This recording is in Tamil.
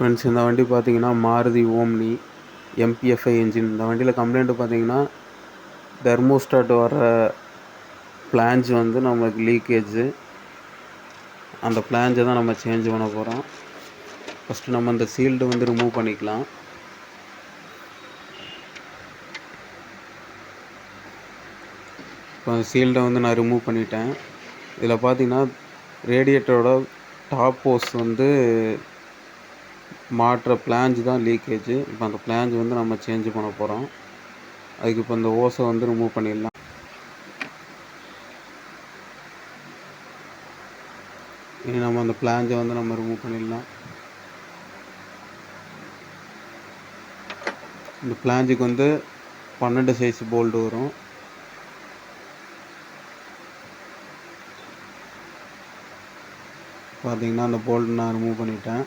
ஃப்ரெண்ட்ஸ், இந்த வண்டி பார்த்தீங்கன்னா மாருதி ஓம்னி MPFI என்ஜின். இந்த வண்டியில் கம்ப்ளைண்ட்டு பார்த்தீங்கன்னா தெர்மோஸ்டாட் வர ஃப்ளான்ஜ் வந்து நமக்கு லீக்கேஜு. அந்த ஃப்ளான்ஜை தான் நம்ம சேஞ்ச் பண்ண போகிறோம். ஃபஸ்ட்டு நம்ம இந்த சீல்டு வந்து ரிமூவ் பண்ணிக்கலாம். இப்போ சீல்டை வந்து நான் ரிமூவ் பண்ணிட்டேன். இதில் பார்த்தீங்கன்னா ரேடியேட்டரோட டாப் ஹோஸ் வந்து மாட்டுற ஃப்ளான்ஜ் தான் லீக்கேஜு. இப்போ அந்த ஃப்ளான்ஜ் வந்து நம்ம சேஞ்ச் பண்ண போகிறோம். அதுக்கு இப்போ இந்த ஹோஸை வந்து ரிமூவ் பண்ணிடலாம். இனி நம்ம அந்த ஃப்ளான்ஜை வந்து நம்ம ரிமூவ் பண்ணிடலாம். இந்த ஃப்ளான்ஜுக்கு வந்து 12 சைஸ் போல்டு வரும். பார்த்தீங்கன்னா அந்த போல்டு நான் ரிமூவ் பண்ணிட்டேன்.